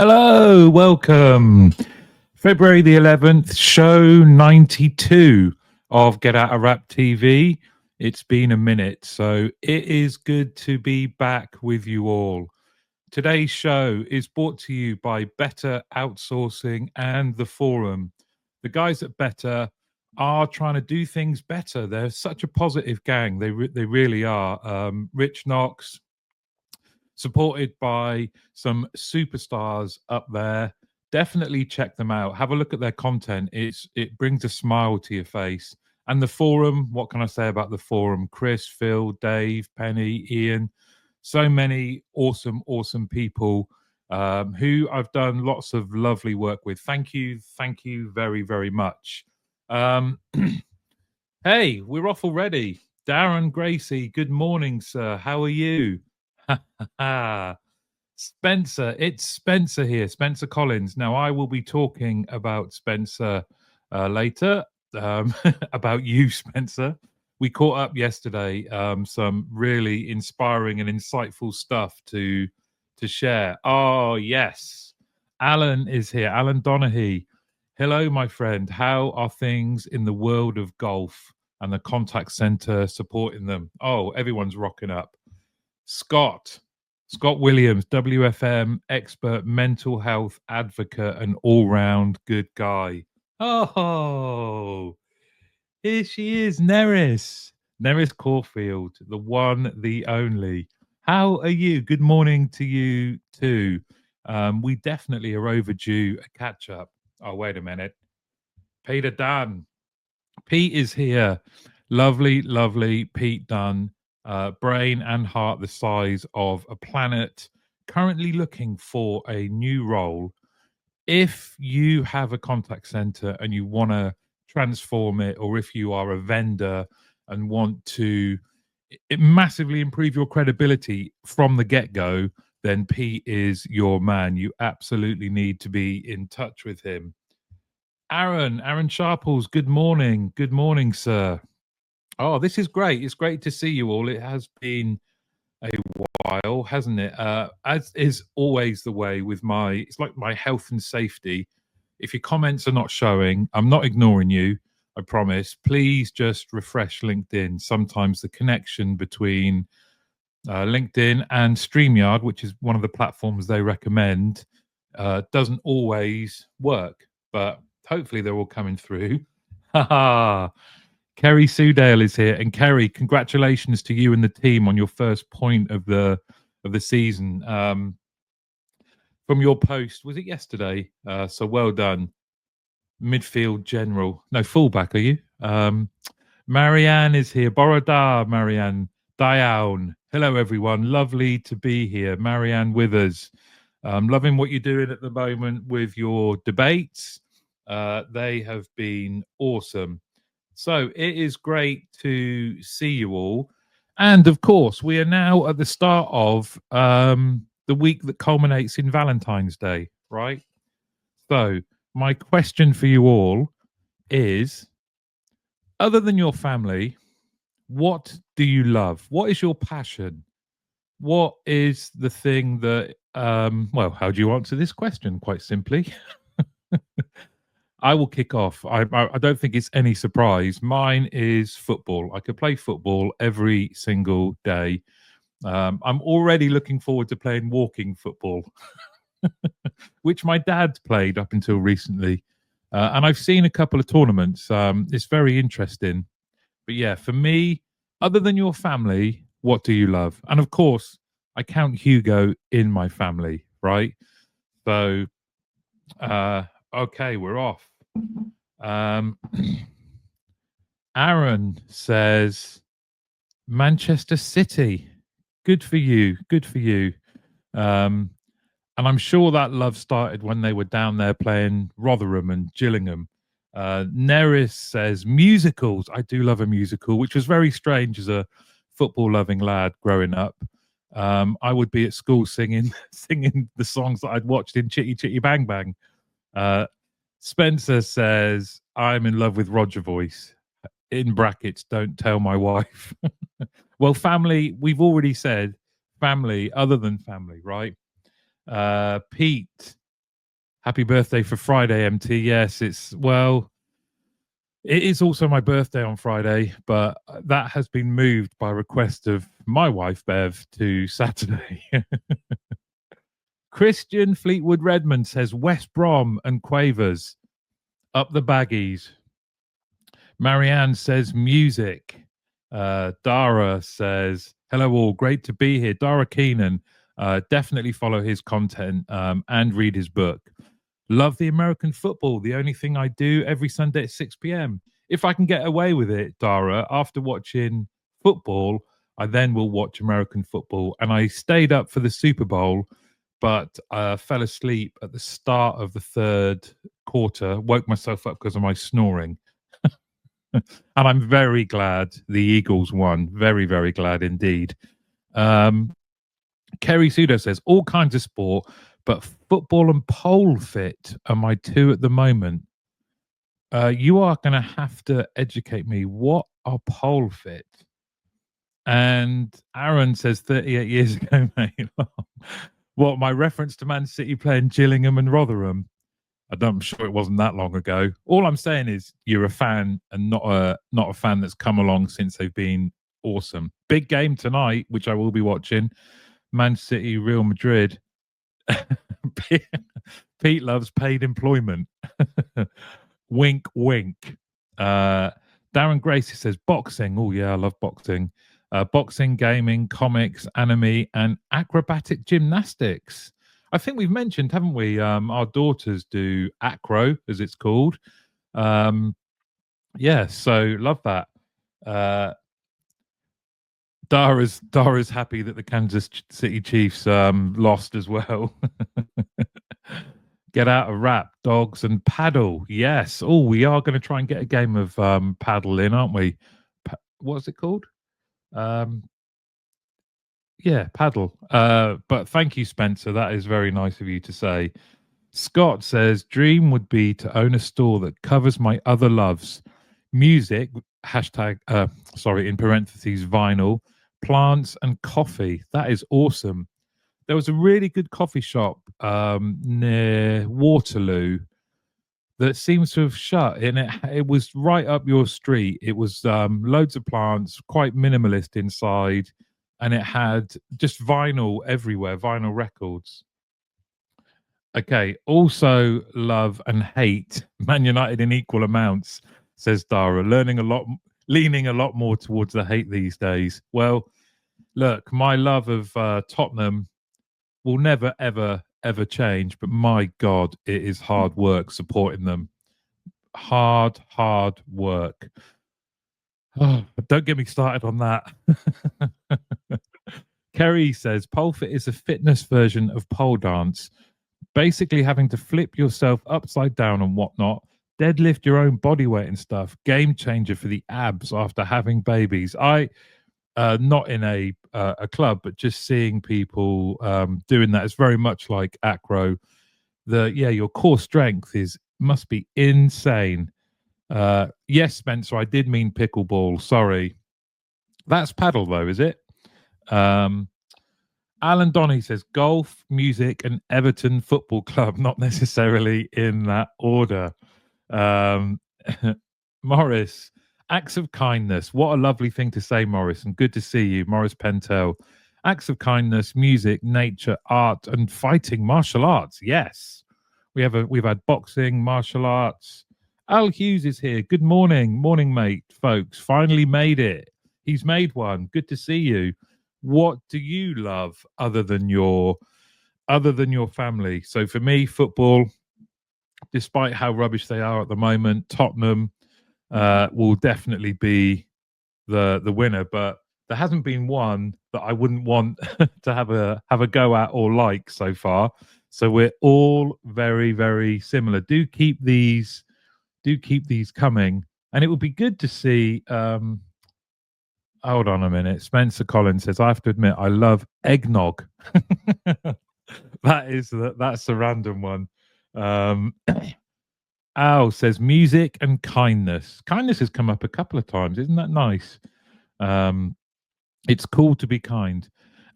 Hello, welcome. February the 11th, show 92 of Get Out of Rap TV. It's been a minute, so it is good to be back with you all. Today's show is brought to you by Better Outsourcing and The Forum. The guys at Better are trying to do things better. They're such a positive gang. They really are. Rich Knox, supported by some superstars up there. Definitely check them out. Have a look at their content. It brings a smile to your face. And the forum, what can I say about the forum? Chris, Phil, Dave, Penny, Ian, so many awesome people who I've done lots of lovely work with. Thank you very much. Hey, we're off already. Darren Gracie, good morning, sir. How are you? Spencer, it's Spencer here, Spencer Collins. Now, I will be talking about Spencer later, about you, Spencer. We caught up yesterday, some really inspiring and insightful stuff to share. Oh, yes. Alan is here, Alan Donaghy. Hello, my friend. How are things in the world of golf and the contact center supporting them? Oh, everyone's rocking up. Scott Williams, WFM expert, mental health advocate, and all-round good guy. Oh, here she is, Neris Caulfield, the one, the only. How are you? Good morning to you too. We definitely are overdue a catch-up. Oh, wait a minute. Peter Dunn. Pete is here. Lovely Pete Dunn. Brain and heart the size of a planet, currently looking for a new role. If you have a contact center and you want to transform it, or if you are a vendor and want to massively improve your credibility from the get-go, then Pete is your man. You absolutely need to be in touch with him. Aaron Sharples, good morning, sir. Oh, this is great. It's great to see you all. It has been a while, hasn't it? As is always the way with it's like my health and safety. If your comments are not showing, I'm not ignoring you, I promise. Please just refresh LinkedIn. Sometimes the connection between LinkedIn and StreamYard, which is one of the platforms they recommend, doesn't always work, but hopefully they're all coming through. Ha Kerry Sudale is here, and Kerry, congratulations to you and the team on your first point of the season. From your post, was it yesterday? So well done, midfield general. No, fullback, are you? Marianne is here. Borada, Marianne Dion. Hello, everyone. Lovely to be here. Marianne Withers. Loving what you're doing at the moment with your debates. They have been awesome. So it is great to see you all. And of course, we are now at the start of the week that culminates in Valentine's Day, right? So my question for you all is, other than your family, what do you love? What is your passion? What is the thing that, well, how do you answer this question? Quite simply. I will kick off. I don't think it's any surprise. Mine is football. I could play football every single day. I'm already looking forward to playing walking football, which my dad played up until recently. And I've seen a couple of tournaments. It's very interesting. But yeah, for me, other than your family, what do you love? And of course, I count Hugo in my family, right? So, okay, we're off. Aaron says Manchester City. Good for you. And I'm sure that love started when they were down there playing Rotherham and Gillingham. Neris says musicals. I do love a musical, which was very strange as a football loving lad growing up. I would be at school singing the songs that I'd watched in Chitty Chitty Bang Bang. Spencer says, I'm in love with RogerVoice. In brackets, don't tell my wife. Well, family, we've already said family, other than family, right? Pete Happy birthday for Friday, MT. Yes, it is also my birthday on Friday, but that has been moved by request of my wife, Bev, to Saturday. Christian Fleetwood Redmond says West Brom and Quavers up the baggies. Marianne says music. Dara says, hello all, great to be here. Dara Keenan, definitely follow his content and read his book. Love the American football. The only thing I do every Sunday at 6 p.m. If I can get away with it, Dara, after watching football, I then will watch American football. And I stayed up for the Super Bowl, but fell asleep at the start of the third quarter, woke myself up because of my snoring. And I'm very glad the Eagles won. Very, very glad indeed. Kerry Sudo says, all kinds of sport, but football and pole fit are my two at the moment. You are going to have to educate me. What are pole fit? And Aaron says 38 years ago, mate. What, my reference to Man City playing Gillingham and Rotherham? I'm sure it wasn't that long ago. All I'm saying is you're a fan and not a fan that's come along since they've been awesome. Big game tonight, which I will be watching. Man City, Real Madrid. Pete loves paid employment. Wink, wink. Darren Gracie says boxing. Oh yeah, I love boxing. Boxing, gaming, comics, anime, and acrobatic gymnastics. I think we've mentioned, haven't we? Our daughters do acro, as it's called. Yeah, so love that. Dara's happy that the Kansas City Chiefs lost as well. Get out of rap, dogs, and paddle. Yes. Oh, we are going to try and get a game of paddle in, aren't we? What's it called? Yeah, paddle. But thank you, Spencer. That is very nice of you to say. Scott says, dream would be to own a store that covers my other loves. Music, hashtag, sorry, in parentheses, vinyl, plants, and coffee. That is awesome. There was a really good coffee shop near Waterloo that seems to have shut, and it was right up your street. It was loads of plants, quite minimalist inside, and it had just vinyl everywhere, vinyl records. Okay, also love and hate Man United in equal amounts, says Dara, leaning a lot more towards the hate these days. Well, look, my love of Tottenham will never, ever, ever change, but my God, it is hard work supporting them. Hard work. Oh, don't get me started on that. Kerry says pole fit is a fitness version of pole dance. Basically having to flip yourself upside down and whatnot, deadlift your own body weight and stuff. Game changer for the abs after having babies. I not in a club, but just seeing people doing that is very much like acro. Your core strength must be insane. Yes, Spencer, I did mean pickleball. Sorry, that's paddle though, is it? Alan Donny says golf, music, and Everton Football Club, not necessarily in that order. Morris, acts of kindness. What a lovely thing to say, Morris, and good to see you, Morris Pentel. Acts of kindness, music, nature, art, and fighting, martial arts. Yes, we've had boxing, martial arts. Al Hughes is here. Good morning, mate, folks. Finally made it. He's made one. Good to see you. What do you love other than your family? So for me, football, despite how rubbish they are at the moment, Tottenham will definitely be the winner. But there hasn't been one that I wouldn't want to have a go at or like so far. So we're all very, very similar. Do keep these coming, and it would be good to see. Hold on a minute. Spencer Collins says, I have to admit, I love eggnog. That's a random one. Al says music and kindness. Kindness has come up a couple of times. Isn't that nice? It's cool to be kind.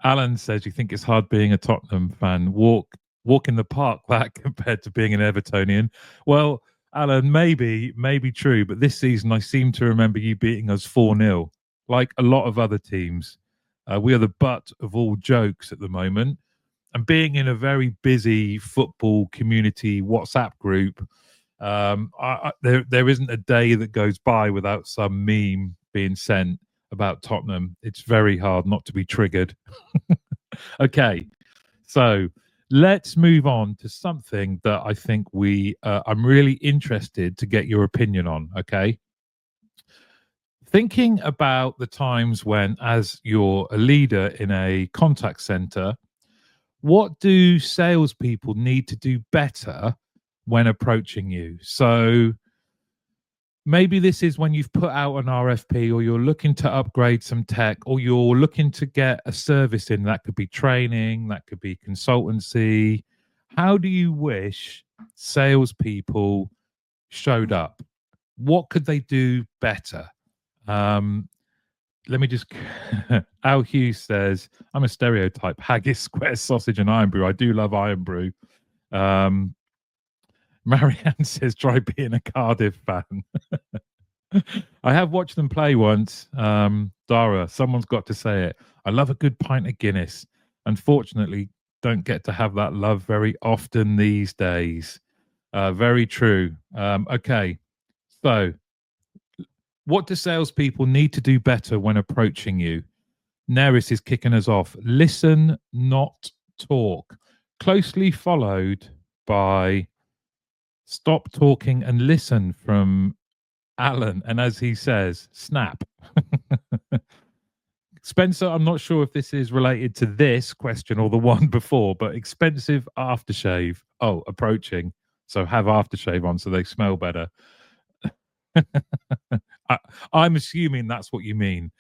Alan says, you think it's hard being a Tottenham fan. Walk walk in the park that compared to being an Evertonian. Well, Alan, maybe true, but this season I seem to remember you beating us 4-0, like a lot of other teams. We are the butt of all jokes at the moment. And being in a very busy football community WhatsApp group, there isn't a day that goes by without some meme being sent about Tottenham. It's very hard not to be triggered. Okay, so let's move on to something that I think I'm really interested to get your opinion on. Okay, thinking about the times when, as you're a leader in a contact center, what do salespeople need to do better when approaching you? So maybe this is when you've put out an RFP, or you're looking to upgrade some tech, or you're looking to get a service in. That could be training, that could be consultancy. How do you wish salespeople showed up? What could they do better? Let me just Al Hughes says, I'm a stereotype: haggis, square sausage, and iron brew. I do love iron brew. Marianne says, try being a Cardiff fan. I have watched them play once. Dara, someone's got to say it. I love a good pint of Guinness. Unfortunately, don't get to have that love very often these days. Very true. Okay, so what do salespeople need to do better when approaching you? Neris is kicking us off. Listen, not talk. Closely followed by stop talking and listen from Alan. And as he says, snap. Spencer, I'm not sure if this is related to this question or the one before, but expensive aftershave. Oh, approaching. So have aftershave on so they smell better. I'm assuming that's what you mean.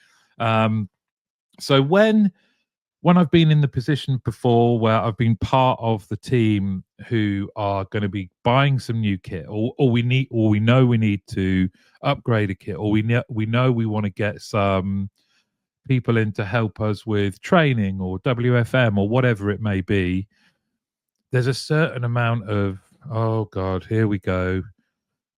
So when I've been in the position before where I've been part of the team who are going to be buying some new kit, or we know we need to upgrade a kit, or we know we want to get some people in to help us with training or WFM or whatever it may be, there's a certain amount of, oh God, here we go.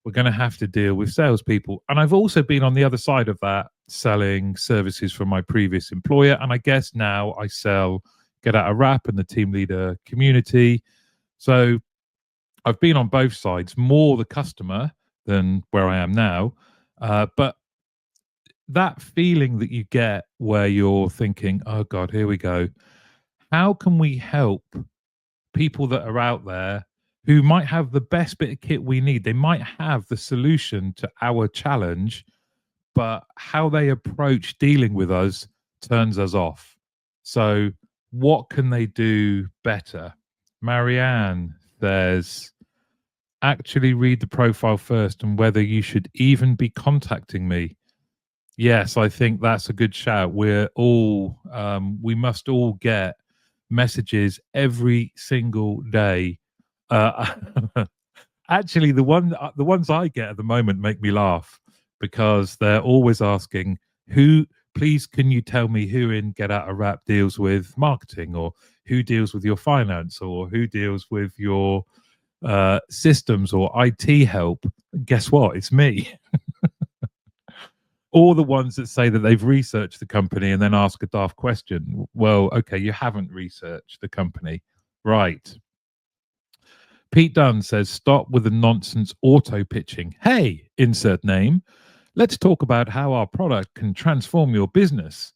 We're going to have to deal with salespeople. And I've also been on the other side of that, selling services from my previous employer. And I guess now I sell Get Out a Wrap and the team leader community. So I've been on both sides, more the customer than where I am now. But that feeling that you get where you're thinking, oh God, here we go. How can we help people that are out there who might have the best bit of kit we need? They might have the solution to our challenge, but how they approach dealing with us turns us off. So what can they do better? Marianne says, actually read the profile first and whether you should even be contacting me. Yes, I think that's a good shout. We must all get messages every single day. Actually, the ones I get at the moment make me laugh because they're always asking, please can you tell me who in Get Out a Wrap deals with marketing, or who deals with your finance, or who deals with your systems or IT help? Guess what? It's me. Or the ones that say that they've researched the company and then ask a daft question. Well, okay, you haven't researched the company. Right. Pete Dunn says, stop with the nonsense auto pitching. Hey, insert name. Let's talk about how our product can transform your business.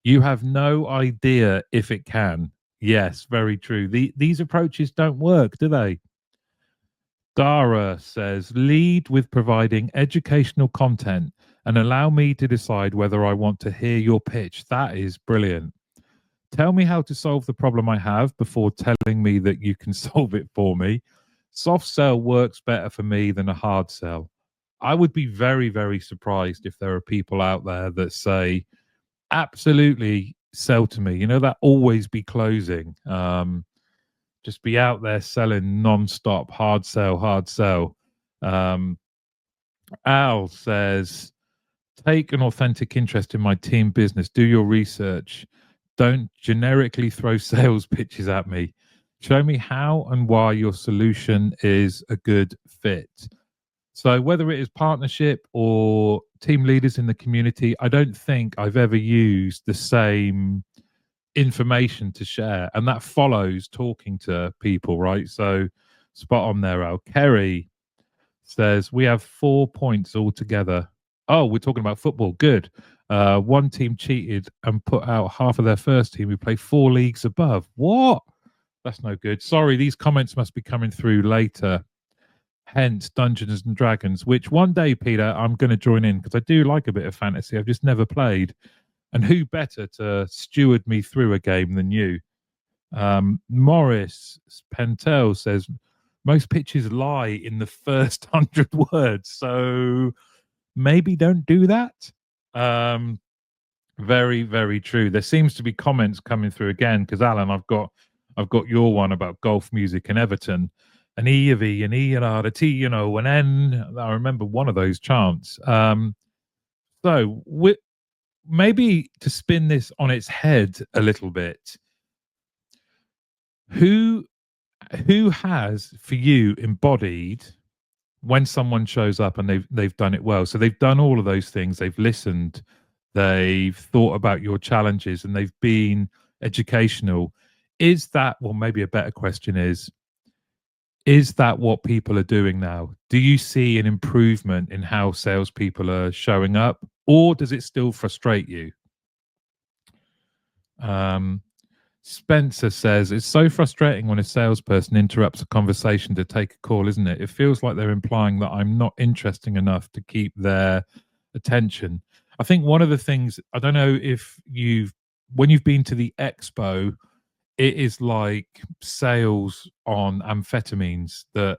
You have no idea if it can. Yes, very true. These approaches don't work, do they? Dara says, lead with providing educational content and allow me to decide whether I want to hear your pitch. That is brilliant. Tell me how to solve the problem I have before telling me that you can solve it for me. Soft sell works better for me than a hard sell. I would be very, very surprised if there are people out there that say, absolutely sell to me. You know, that always be closing. Just be out there selling non-stop, hard sell, hard sell. Al says, take an authentic interest in my team business. Do your research. Don't generically throw sales pitches at me. Show me how and why your solution is a good fit. So, whether it is partnership or team leaders in the community, I don't think I've ever used the same information to share. And that follows talking to people, right? So, spot on there, Al. Kerry says, we have 4 points altogether. Oh, we're talking about football. Good. One team cheated and put out half of their first team who play 4 leagues above. What? That's no good. Sorry, these comments must be coming through later. Hence Dungeons and Dragons, which one day, Peter, I'm going to join in because I do like a bit of fantasy. I've just never played. And who better to steward me through a game than you? Morris Pentel says, most pitches lie in the first 100 words. So maybe don't do that. Very, very true. There seems to be comments coming through again because Alan, I've got your one about golf music and Everton, an E of E, an E and R, a T, an N. I remember one of those chants. So maybe to spin this on its head a little bit, who has for you embodied when someone shows up and they've done it well? So they've done all of those things. They've listened. They've thought about your challenges and they've been educational. Is that, well, maybe a better question is that what people are doing now? Do you see an improvement in how salespeople are showing up, or does it still frustrate you? Spencer says, it's so frustrating when a salesperson interrupts a conversation to take a call, isn't it? It feels like they're implying that I'm not interesting enough to keep their attention. I think one of the things, I don't know if when you've been to the expo, it is like sales on amphetamines, that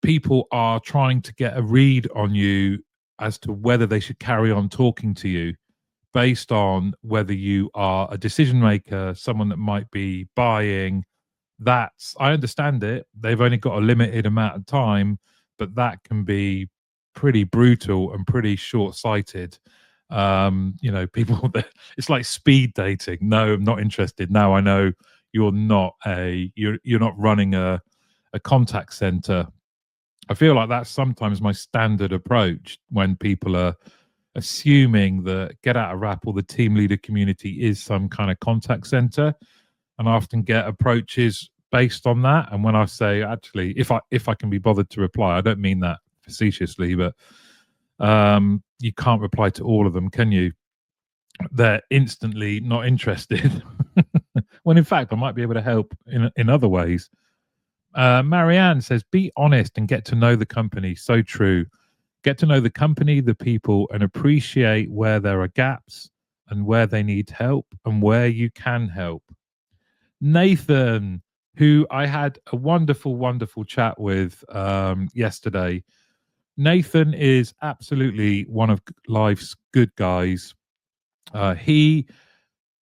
people are trying to get a read on you as to whether they should carry on talking to you based on whether you are a decision maker, someone that might be buying. I understand it. They've only got a limited amount of time, but that can be pretty brutal and pretty short-sighted. People that it's like speed dating. No, I'm not interested. Now I know you're not running a contact center. I feel like that's sometimes my standard approach when people are assuming that Get Out of Rap or the team leader community is some kind of contact center, and I often get approaches based on that. And when I say, actually, if I can be bothered to reply, I don't mean that facetiously, but you can't reply to all of them, can you? They're instantly not interested. When in fact I might be able to help in other ways. Marianne says, be honest and get to know the company. So true. Get to know the company, the people, and appreciate where there are gaps and where they need help and where you can help. Nathan, who I had a wonderful, wonderful chat with yesterday. Nathan is absolutely one of life's good guys. He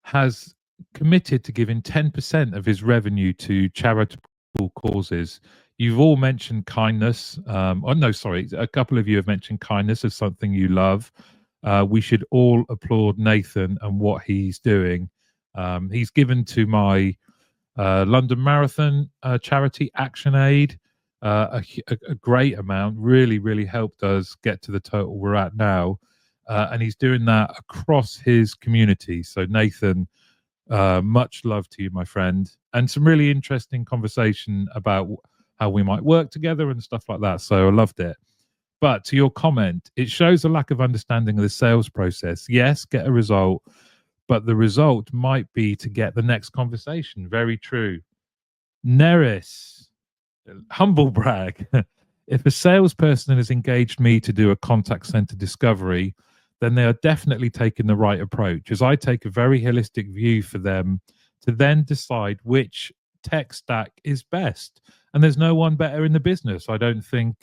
has committed to giving 10% of his revenue to charitable causes. You've all mentioned kindness. A couple of you have mentioned kindness as something you love. We should all applaud Nathan and what he's doing. He's given to my London Marathon charity, Action Aid, a great amount. Really, really helped us get to the total we're at now. And he's doing that across his community. So Nathan, much love to you, my friend, and some really interesting conversation about how we might work together and stuff like that. So I loved it. But to your comment, it shows a lack of understanding of the sales process. Yes, get a result, but the result might be to get the next conversation. Very true. Neris, humble brag. If a salesperson has engaged me to do a contact center discovery, then they are definitely taking the right approach, as I take a very holistic view for them to then decide which tech stack is best. And there's no one better in the business. I don't think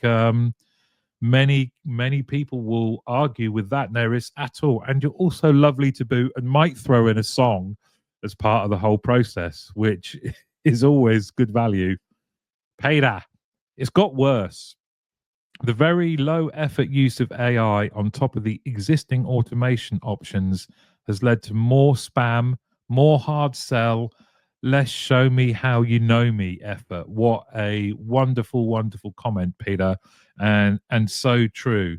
many people will argue with that, Neris, at all. And you're also lovely to boot and might throw in a song as part of the whole process, which is always good value. Peter, it's got worse. The very low effort use of AI on top of the existing automation options has led to more spam, more hard sell, Let's show me how you know me effort. What a wonderful, wonderful comment, Peter. And so true.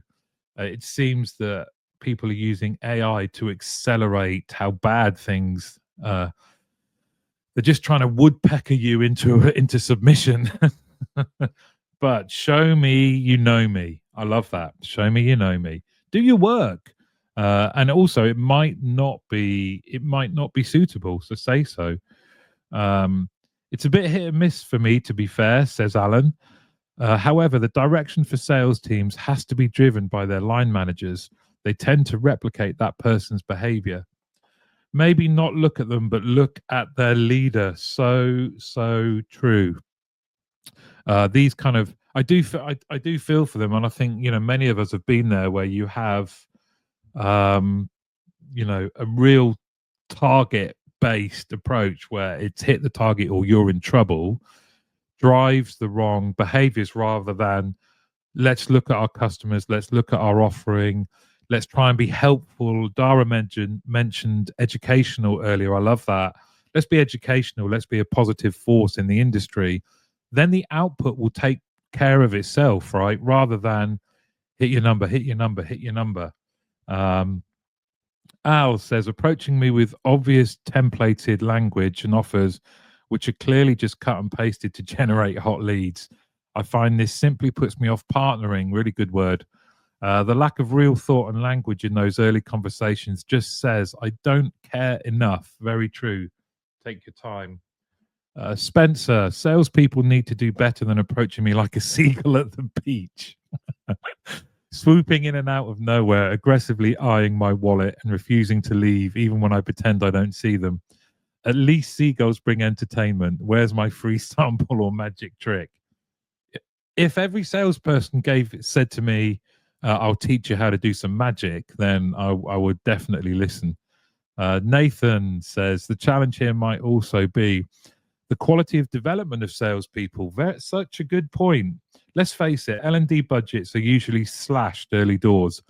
It seems that people are using AI to accelerate how bad things they're just trying to woodpecker you into submission. But show me you know me. I love that. Show me you know me. Do your work. And also it might not be suitable, so say so. um, it's a bit hit and miss for me, to be fair, says Alan. However, the direction for sales teams has to be driven by their line managers. They tend to replicate that person's behavior. Maybe not look at them, but look at their leader. So true. These kind of, I do feel for them, and I think many of us have been there, where you have um, a real target based approach where it's hit the target or you're in trouble, drives the wrong behaviors, rather than let's look at our customers, let's look at our offering, let's try and be helpful. Dara mentioned educational earlier. I love that. Let's be educational, let's be a positive force in the industry. Then the output will take care of itself, right? Rather than hit your number, hit your number, hit your number. um, Al says, approaching me with obvious templated language and offers, which are clearly just cut and pasted to generate hot leads. I find this simply puts me off partnering. Really good word. The lack of real thought and language in those early conversations just says, I don't care enough. Very true. Take your time. Spencer, salespeople need to do better than approaching me like a seagull at the beach. Swooping in and out of nowhere, aggressively eyeing my wallet and refusing to leave even when I pretend I don't see them. At least seagulls bring entertainment. Where's my free sample or magic trick? If every salesperson said to me, I'll teach you how to do some magic, then I would definitely listen. Nathan says the challenge here might also be the quality of development of salespeople. Such a good point. Let's face it, L&D budgets are usually slashed early doors.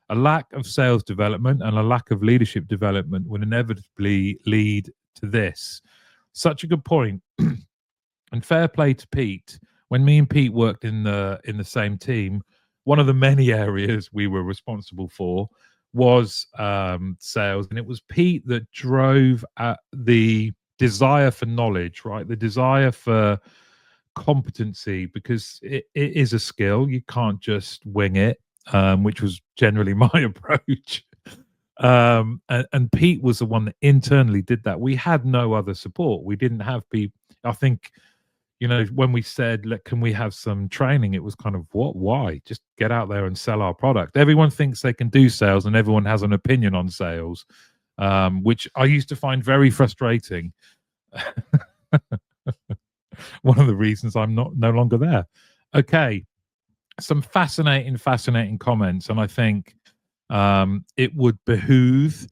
A lack of sales development and a lack of leadership development will inevitably lead to this. Such a good point. And fair play to Pete. When me and Pete worked in the same team, one of the many areas we were responsible for was sales, and it was Pete that drove the desire for knowledge, right? The desire for competency, because it is a skill. You can't just wing it, which was generally my approach. And Pete was the one that internally did that. We had no other support. We didn't have people. I think, when we said, can we have some training? It was kind of, what? Why? Just get out there and sell our product. Everyone thinks they can do sales and everyone has an opinion on sales, which I used to find very frustrating. One of the reasons I'm no longer there. Okay. Some fascinating comments. And I think it would behoove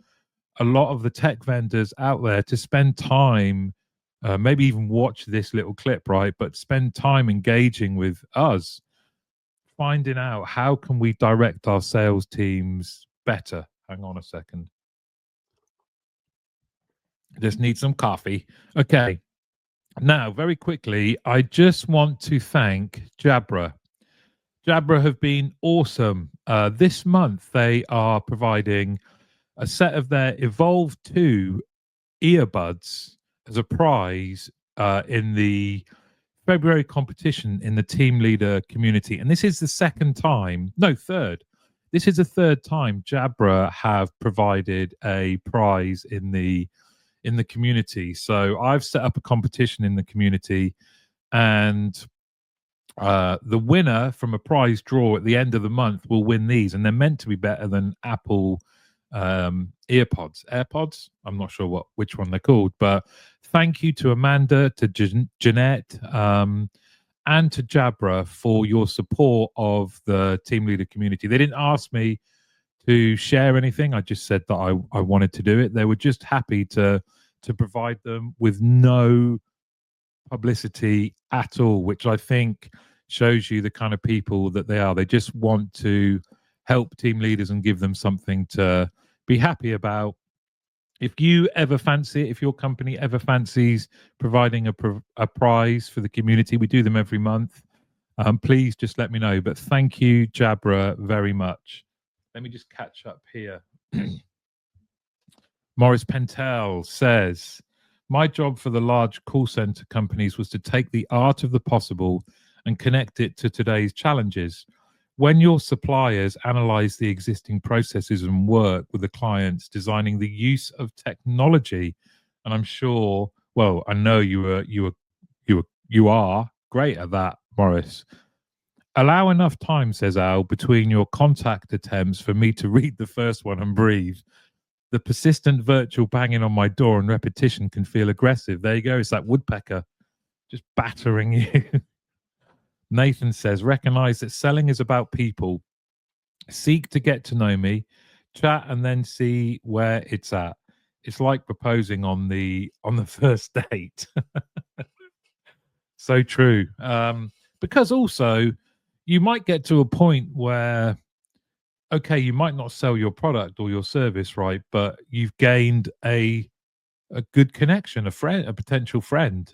a lot of the tech vendors out there to spend time, maybe even watch this little clip, right? But spend time engaging with us, finding out how can we direct our sales teams better. Hang on a second. Just need some coffee. Okay. Now, very quickly, I just want to thank Jabra. Jabra have been awesome. This month, they are providing a set of their Evolve 2 earbuds as a prize in the February competition in the team leader community. And this is the third. This is the third time Jabra have provided a prize in the community. So I've set up a competition in the community, and the winner from a prize draw at the end of the month will win these, and they're meant to be better than Apple AirPods. I'm not sure which one they're called, but thank you to Amanda, to Jeanette, and to Jabra for your support of the team leader community. They didn't ask me to share anything. I just said that I wanted to do it. They were just happy to provide them with no publicity at all, which I think shows you the kind of people that they are. They just want to help team leaders and give them something to be happy about. If you ever fancy it, if your company ever fancies providing a prize for the community, we do them every month. Please just let me know. But thank you, Jabra, very much. Let me just catch up here. Maurice Pentel says, my job for the large call center companies was to take the art of the possible and connect it to today's challenges. When your suppliers analyze the existing processes and work with the clients, designing the use of technology, and I'm sure, well, I know you are great at that, Morris. Allow enough time, says Al, between your contact attempts for me to read the first one and breathe. The persistent virtual banging on my door and repetition can feel aggressive. There you go. It's that woodpecker just battering you. Nathan says, recognize that selling is about people. Seek to get to know me, chat, and then see where it's at. It's like proposing on the first date. So true. Because also you might get to a point where, okay, you might not sell your product or your service, right? But you've gained a good connection, a friend, a potential friend,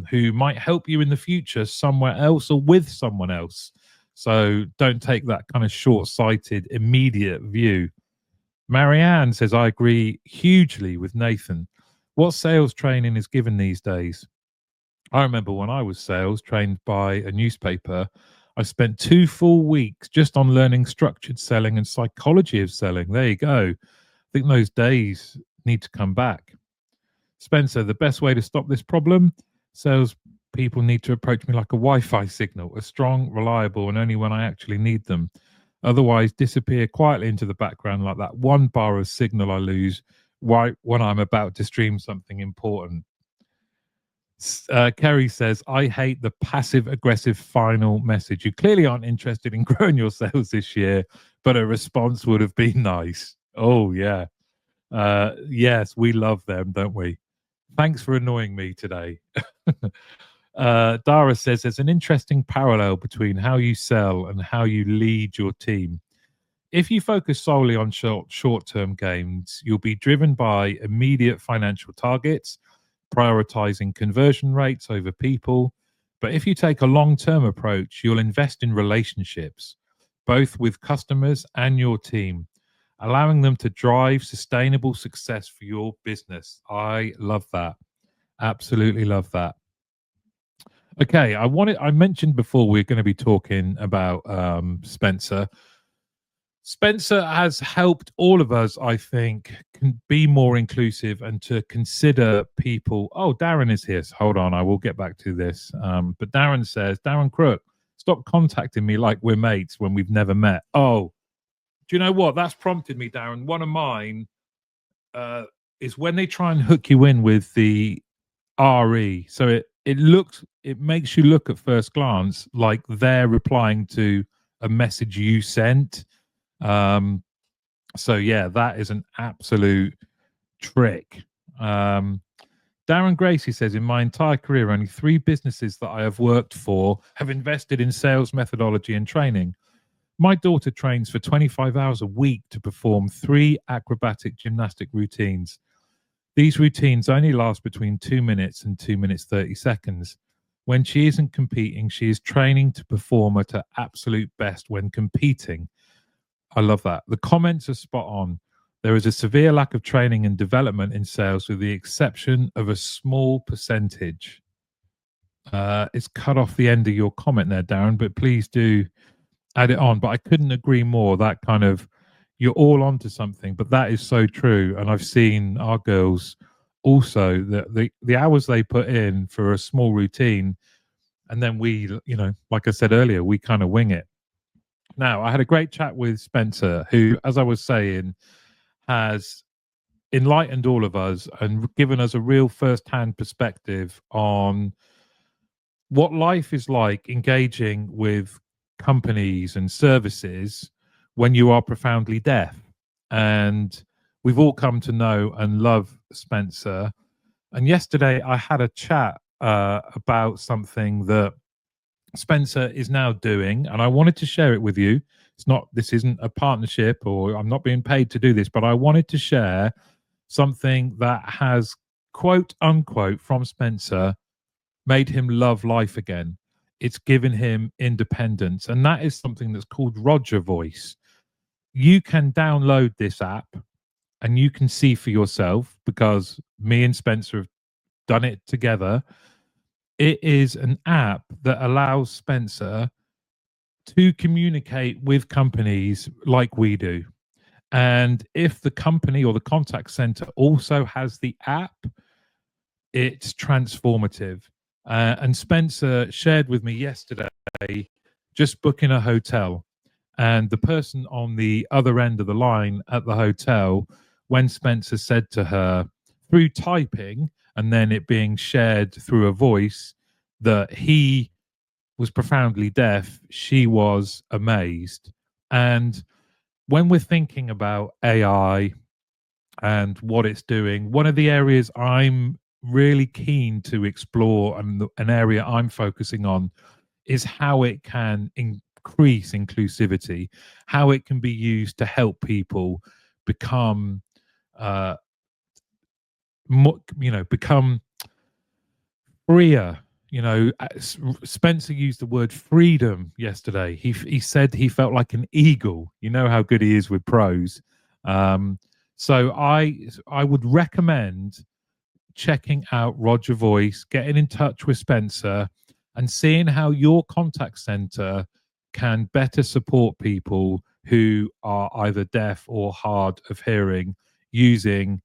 who might help you in the future somewhere else or with someone else. So don't take that kind of short-sighted, immediate view. Marianne says, I agree hugely with Nathan. What sales training is given these days? I remember when I was sales trained by a newspaper, I spent 2 full weeks just on learning structured selling and psychology of selling. There you go. I think those days need to come back. Spencer, the best way to stop this problem? Sales people need to approach me like a Wi-Fi signal, a strong, reliable, and only when I actually need them. Otherwise, disappear quietly into the background like that one bar of signal I lose right when I'm about to stream something important. Kerry says, I hate the passive aggressive final message. You clearly aren't interested in growing your sales this year, but a response would have been nice. Oh, yeah. Yes, we love them, don't we? Thanks for annoying me today. Dara says there's an interesting parallel between how you sell and how you lead your team. If you focus solely on short-term gains, you'll be driven by immediate financial targets, prioritizing conversion rates over people. But if you take a long-term approach, you'll invest in relationships, both with customers and your team, allowing them to drive sustainable success for your business. I love that. Absolutely love that. Okay, I mentioned before we're going to be talking about Spencer. Spencer has helped all of us, I think, can be more inclusive and to consider people. Oh, Darren is here. So hold on, I will get back to this. But Darren says, Darren Crook, stop contacting me like we're mates when we've never met. Oh, do you know what? That's prompted me, Darren. One of mine is when they try and hook you in with the RE. So it makes you look at first glance like they're replying to a message you sent. So yeah, that is an absolute trick. Darren Gracie says, in my entire career, only 3 businesses that I have worked for have invested in sales methodology and training. My daughter trains for 25 hours a week to perform 3 acrobatic gymnastic routines. These routines only last between 2 minutes and 2 minutes 30 seconds. When she isn't competing, she is training to perform at her absolute best when competing. I love that. The comments are spot on. There is a severe lack of training and development in sales, with the exception of a small percentage. It's cut off the end of your comment there, Darren, but please do add it on. But I couldn't agree more. That kind of, you're all onto something, but that is so true. And I've seen our girls also, the hours they put in for a small routine, and then we, like I said earlier, we kind of wing it. Now, I had a great chat with Spencer, who, as I was saying, has enlightened all of us and given us a real first-hand perspective on what life is like engaging with companies and services when you are profoundly deaf. And we've all come to know and love Spencer. And yesterday I had a chat about something that Spencer is now doing, and I wanted to share it with you. This isn't a partnership, or I'm not being paid to do this, but I wanted to share something that has, quote unquote, from Spencer, made him love life again. It's given him independence. And that is something that's called RogerVoice. You can download this app and you can see for yourself, because me and Spencer have done it together. It is an app that allows Spencer to communicate with companies like we do. And if the company or the contact center also has the app, it's transformative. And Spencer shared with me yesterday just booking a hotel. And the person on the other end of the line at the hotel, when Spencer said to her through typing and then it being shared through a voice that he was profoundly deaf, she was amazed. And when we're thinking about AI and what it's doing, one of the areas I'm really keen to explore and an area I'm focusing on is how it can increase inclusivity, how it can be used to help people become, become freer. Spencer used the word freedom yesterday. He said he felt like an eagle. You know how good he is with prose. So I would recommend checking out RogerVoice, getting in touch with Spencer, and seeing how your contact center can better support people who are either deaf or hard of hearing using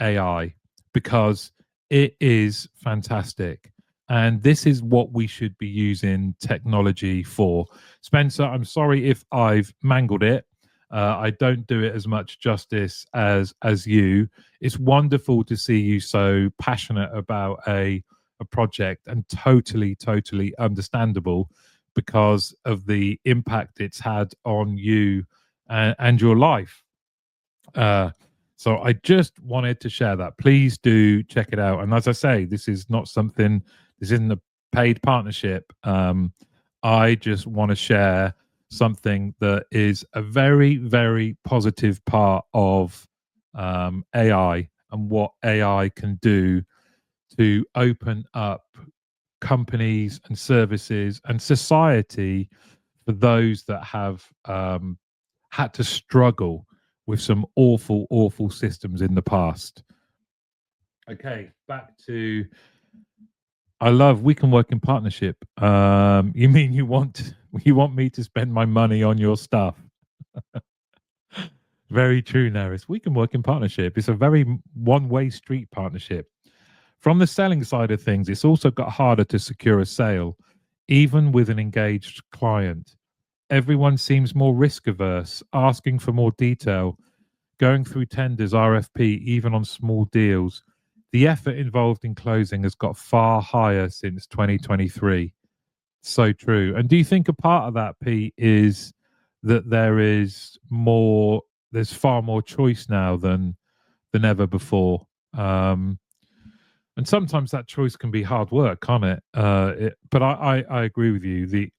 AI, because it is fantastic. And this is what we should be using technology for. Spencer, I'm sorry if I've mangled it. I don't do it as much justice as you. It's wonderful to see you so passionate about a project, and totally understandable because of the impact it's had on you and your life. So I just wanted to share that. Please do check it out. And as I say, this isn't a paid partnership. I just want to share something that is a very, very positive part of AI and what AI can do to open up companies and services and society for those that have had to struggle with some awful systems in the past. Okay, back to we can work in partnership. You mean you want me to spend my money on your stuff? Very true, Naris. We can work in partnership. It's a very one-way street partnership. From the selling side of things, it's also got harder to secure a sale, even with an engaged client. Everyone seems more risk averse, asking for more detail, going through tenders, RFP, even on small deals. The effort involved in closing has got far higher since 2023. So true. And do you think a part of that, Pete, is that there's far more choice now than ever before? And sometimes that choice can be hard work, can't it? But I agree with you.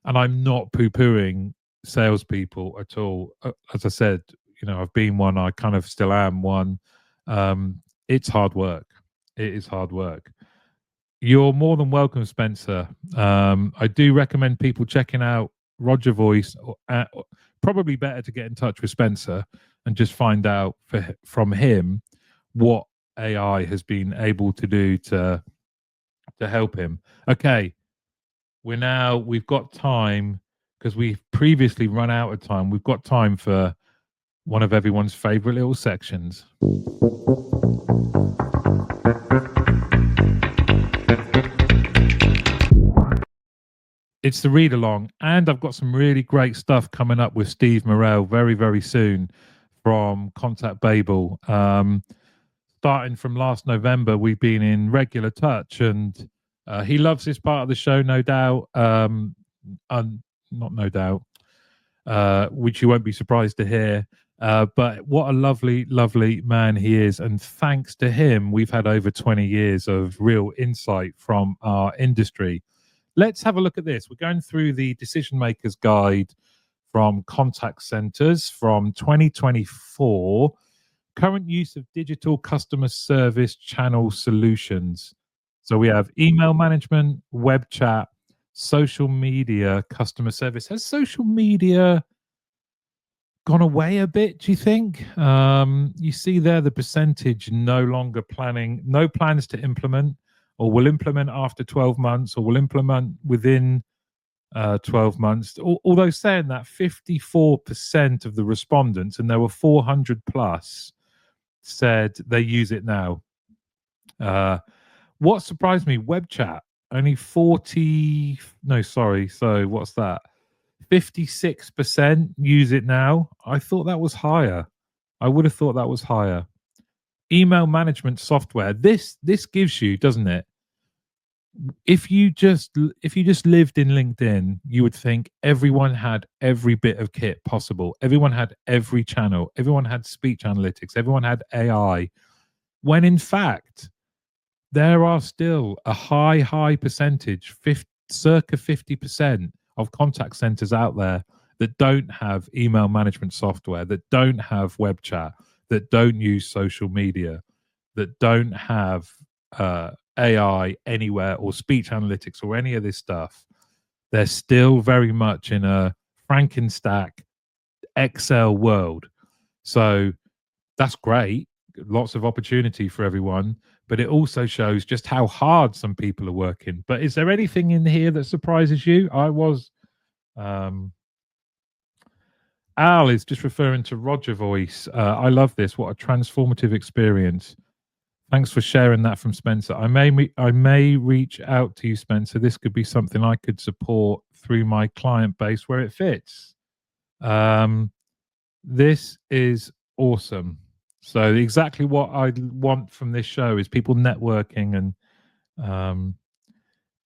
And I'm not poo-pooing salespeople at all. As I said, I've been one. I kind of still am one. It's hard work. It is hard work. You're more than welcome, Spencer. I do recommend people checking out RogerVoice. Probably better to get in touch with Spencer and just find out from him what AI has been able to do to help him. Okay, we've got time, because we've previously run out of time. We've got time for one of everyone's favorite little sections. It's the read along, and I've got some really great stuff coming up with Steve Morrell very, very soon from Contact Babel. Starting from last November, we've been in regular touch, and he loves this part of the show, no doubt. Not no doubt, which you won't be surprised to hear. But what a lovely, lovely man he is. And thanks to him, we've had over 20 years of real insight from our industry. Let's have a look at this. We're going through the Decision Makers Guide from contact centers from 2024. Current use of digital customer service channel solutions. So we have email management, web chat, social media, customer service. Has social media gone away a bit, do you think? You see there the percentage no longer planning, no plans to implement, or will implement after 12 months, or will implement within 12 months. Although saying that, 54% of the respondents, and there were 400 plus, said they use it now. What surprised me, web chat, only 40, no, sorry. So what's that? 56% use it now. I thought that was higher. I would have thought that was higher. Email management software. This gives you, doesn't it? If you just lived in LinkedIn, you would think everyone had every bit of kit possible. Everyone had every channel. Everyone had speech analytics. Everyone had AI. When in fact, there are still a high percentage, circa 50% of contact centers out there that don't have email management software, that don't have web chat, that don't use social media, that don't have AI anywhere or speech analytics or any of this stuff. They're still very much in a Frankenstack Excel world. So that's great. Lots of opportunity for everyone, but it also shows just how hard some people are working. But is there anything in here that surprises you? Al is just referring to RogerVoice. I love this. What a transformative experience. Thanks for sharing that from Spencer. I may reach out to you, Spencer. This could be something I could support through my client base where it fits. This is awesome. So exactly what I want from this show is people networking. And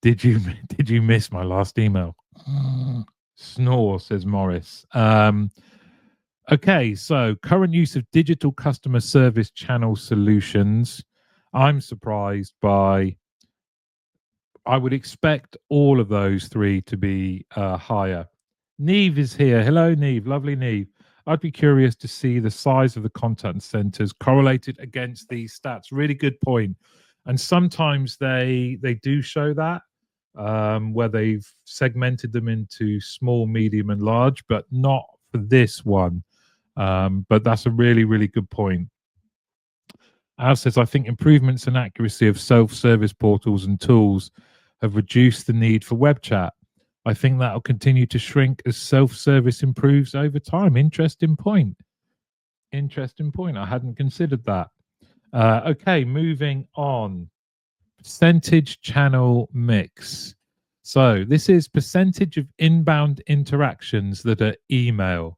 did you miss my last email? Snore, says Morris. Okay, so current use of digital customer service channel solutions. I'm surprised by. I would expect all of those three to be higher. Neve is here. Hello, Neve. Lovely, Neve. I'd be curious to see the size of the contact centers correlated against these stats. Really good point. And sometimes they do show that where they've segmented them into small, medium, and large, but not for this one. But that's a really good point. Al says, I think improvements in accuracy of self-service portals and tools have reduced the need for web chat. I think that will continue to shrink as self-service improves over time. Interesting point. I hadn't considered that. Okay, moving on. Percentage channel mix. So this is percentage of inbound interactions that are email.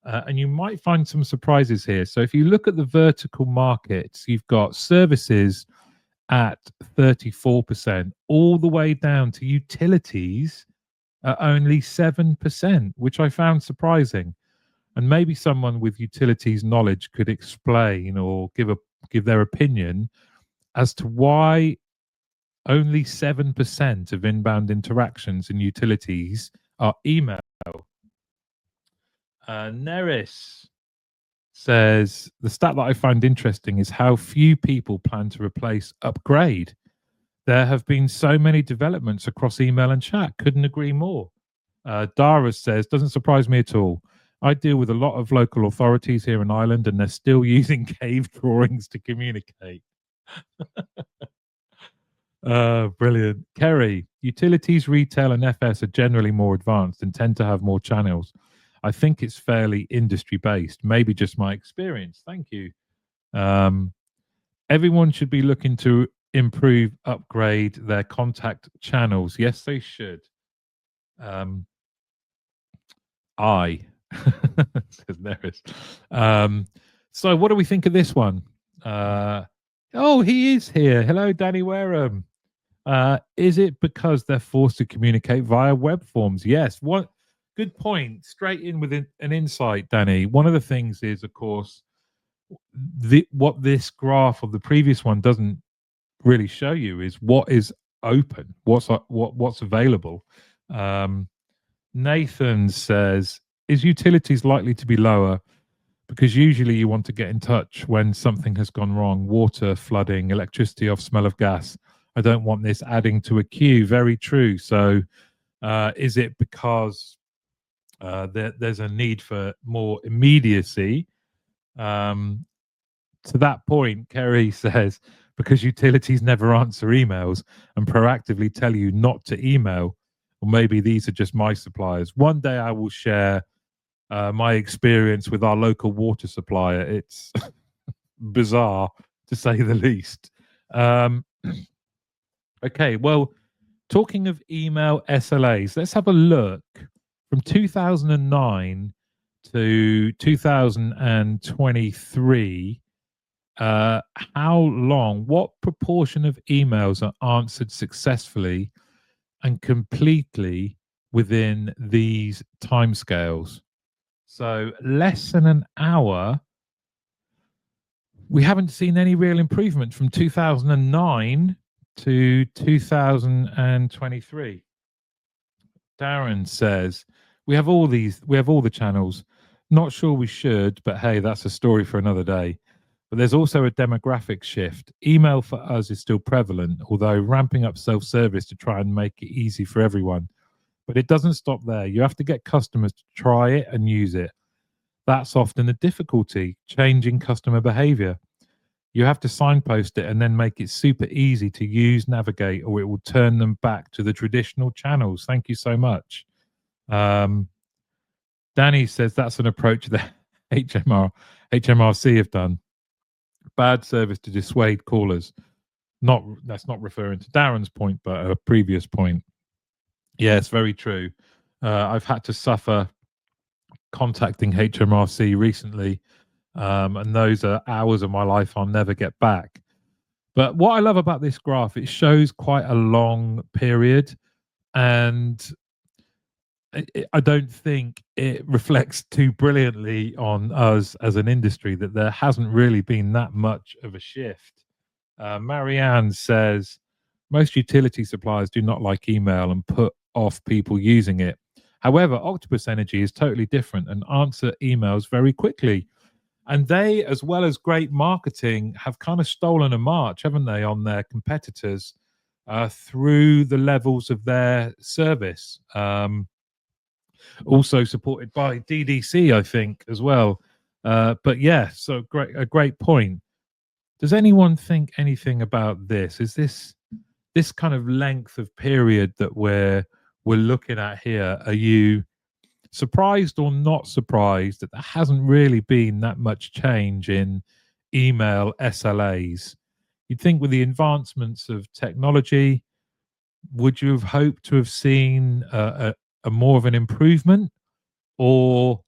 And you might find some surprises here. So if you look at the vertical markets, you've got services at 34%, all the way down to utilities at only 7%, which I found surprising. And maybe someone with utilities knowledge could explain or give their opinion as to why only 7% of inbound interactions in utilities are email. Neris says, the stat that I find interesting is how few people plan to replace upgrade. There have been so many developments across email and chat. Couldn't agree more. Dara says, doesn't surprise me at all. I deal with a lot of local authorities here in Ireland, and they're still using cave drawings to communicate. Brilliant. Kerry, utilities, retail, and FS are generally more advanced and tend to have more channels. I think it's fairly industry based, maybe just my experience. Thank you. Everyone should be looking to improve, upgrade their contact channels. Yes, they should. Says Neris. So what do we think of this one? Oh, he is here. Hello, Danny Wareham. Is it because they're forced to communicate via web forms? Yes. What? Good point. Straight in with an insight, Danny. One of the things is, of course, what this graph of the previous one doesn't really show you is what is open, what's available. Nathan says, is utilities likely to be lower because usually you want to get in touch when something has gone wrong: water, flooding, electricity off, smell of gas. I don't want this adding to a queue. Very true. So is it because there's a need for more immediacy? To that point, Kerry says, because utilities never answer emails and proactively tell you not to email, or maybe these are just my suppliers. One day I will share my experience with our local water supplier. It's bizarre, to say the least. Okay, well, talking of email SLAs, let's have a look from 2009 to 2023. What proportion of emails are answered successfully and completely within these timescales? So less than an hour. We haven't seen any real improvement from 2009 to 2023. Darren says, we have all the channels. Not sure we should, but hey, that's a story for another day. But there's also a demographic shift. Email for us is still prevalent, although ramping up self-service to try and make it easy for everyone. But it doesn't stop there. You have to get customers to try it and use it. That's often the difficulty, changing customer behavior. You have to signpost it and then make it super easy to use, navigate, or it will turn them back to the traditional channels. Thank you so much. Danny says that's an approach that HMRC have done. Bad service to dissuade callers. That's not referring to Darren's point, but a previous point. Yes, very true. I've had to suffer contacting HMRC recently, and those are hours of my life I'll never get back. But what I love about this graph, it shows quite a long period, and I don't think it reflects too brilliantly on us as an industry that there hasn't really been that much of a shift. Marianne says, most utility suppliers do not like email and put off people using it. However, Octopus Energy is totally different and answer emails very quickly. And they, as well as great marketing, have kind of stolen a march, haven't they, on their competitors through the levels of their service. Also supported by DDC, I think, as well. But yeah, so a great point. Does anyone think anything about this? Is this kind of length of period that we're looking at here? Are you surprised or not surprised that there hasn't really been that much change in email SLAs? You'd think with the advancements of technology, would you have hoped to have seen a more of an improvement, or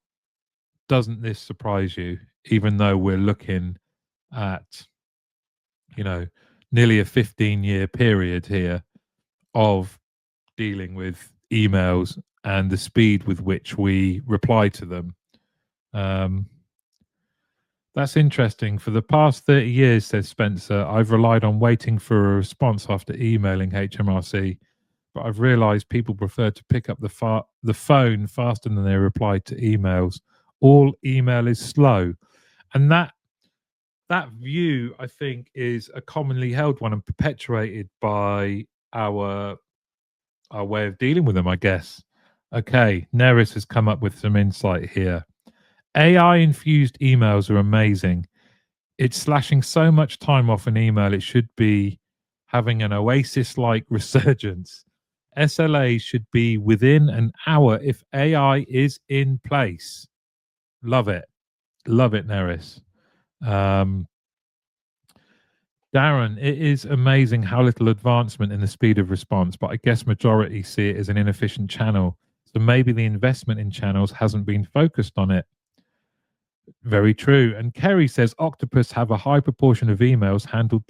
doesn't this surprise you, even though we're looking at, nearly a 15-year period here of dealing with emails and the speed with which we reply to them? That's interesting. For the past 30 years, says Spencer, I've relied on waiting for a response after emailing HMRC, but I've realized people prefer to pick up the phone faster than they reply to emails. All email is slow. And that view, I think, is a commonly held one and perpetuated by our way of dealing with them, I guess. Okay, Neris has come up with some insight here. AI-infused emails are amazing. It's slashing so much time off an email. It should be having an oasis-like resurgence. SLA should be within an hour if AI is in place. Love it. Love it, Neris. Darren, it is amazing how little advancement in the speed of response, but I guess majority see it as an inefficient channel. So maybe the investment in channels hasn't been focused on it. Very true. And Kerry says Octopus have a high proportion of emails handled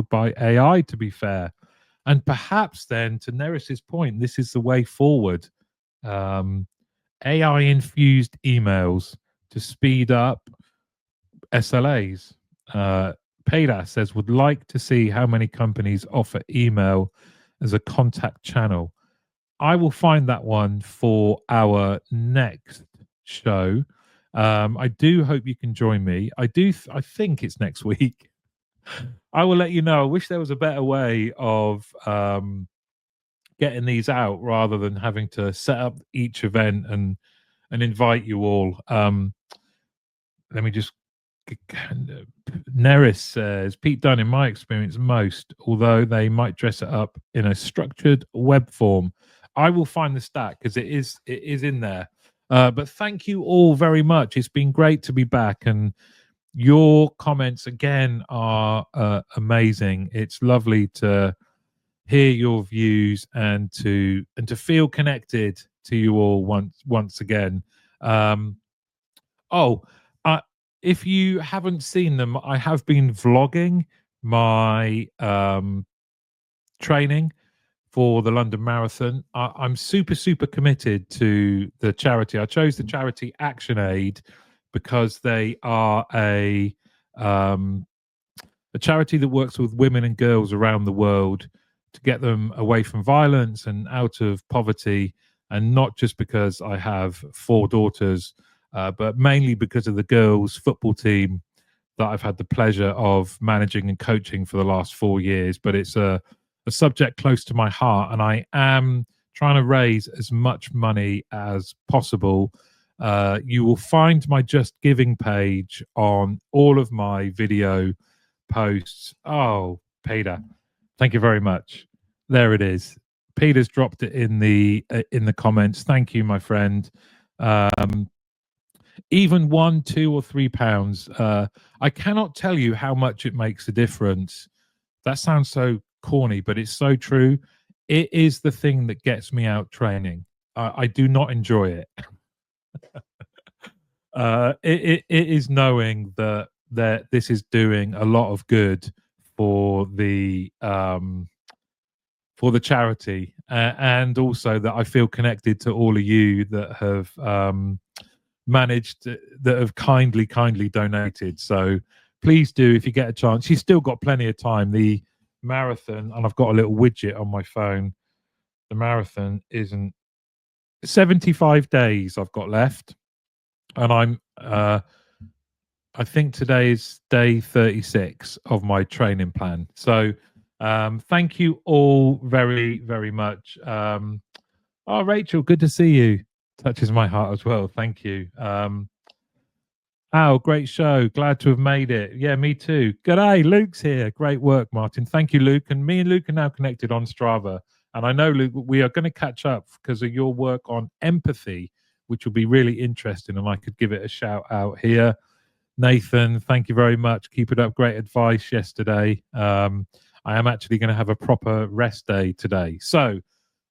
by AI, to be fair. And perhaps then, to Neris's point, this is the way forward. AI-infused emails to speed up SLAs. Paydas says, would like to see how many companies offer email as a contact channel. I will find that one for our next show. I do hope you can join me. I think it's next week. I will let you know. I wish there was a better way of getting these out rather than having to set up each event and invite you all. Let me just Neris says, Pete Dunne, in my experience, most, although they might dress it up in a structured web form. I will find the stat because it is in there. But thank you all very much. It's been great to be back, and your comments again are amazing. It's lovely to hear your views and to feel connected to you all once again. Um, Oh, uh, if you haven't seen them, I have been vlogging my training for the London Marathon. I'm super committed to the charity. I chose the charity Action Aid because they are a charity that works with women and girls around the world to get them away from violence and out of poverty. And not just because I have four daughters, but mainly because of the girls' football team that I've had the pleasure of managing and coaching for the last 4 years. But it's a subject close to my heart, and I am trying to raise as much money as possible. You will find my Just Giving page on all of my video posts. Oh, Peter, thank you very much. There it is. Peter's dropped it in the comments. Thank you, my friend. Um, Even 1, 2, or £3. I cannot tell you how much it makes a difference. That sounds so corny, but it's so true. It is the thing that gets me out training. I do not enjoy it. It is knowing that this is doing a lot of good for the charity, and also that I feel connected to all of you that have that have kindly donated. So please do, if you get a chance. You've still got plenty of time. The marathon, and I've got a little widget on my phone. The marathon isn't 75 days I've got left, and I think today is day 36 of my training plan. So thank you all very much. Oh, Rachel, good to see you. Touches my heart as well. Thank you. Al, great show. Glad to have made it. Yeah, me too. G'day, Luke's here. Great work, Martin. Thank you, Luke. And me and Luke are now connected on Strava. And I know, Luke, we are going to catch up because of your work on empathy, which will be really interesting. And I could give it a shout out here. Nathan, thank you very much. Keep it up. Great advice yesterday. I am actually going to have a proper rest day today. So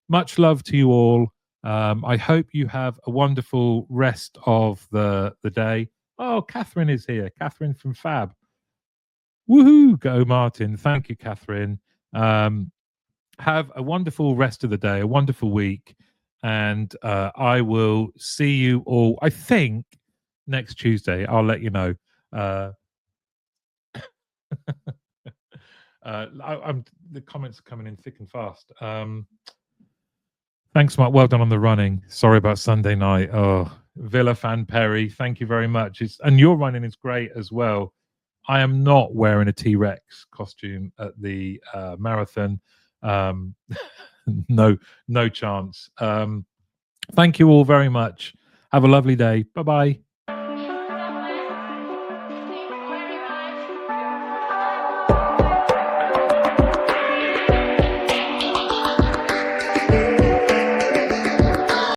much love to you all. I hope you have a wonderful rest of the day. Oh, Catherine is here. Catherine from Fab. Woohoo! Go, Martin. Thank you, Catherine. Have a wonderful rest of the day, a wonderful week. And I will see you all, I think, next Tuesday. I'll let you know. The comments are coming in thick and fast. Thanks, Mark. Well done on the running. Sorry about Sunday night. Oh, Villa fan Perry, thank you very much. And your running is great as well. I am not wearing a T-Rex costume at the marathon. No chance. Thank you all very much. Have a lovely day. Bye-bye.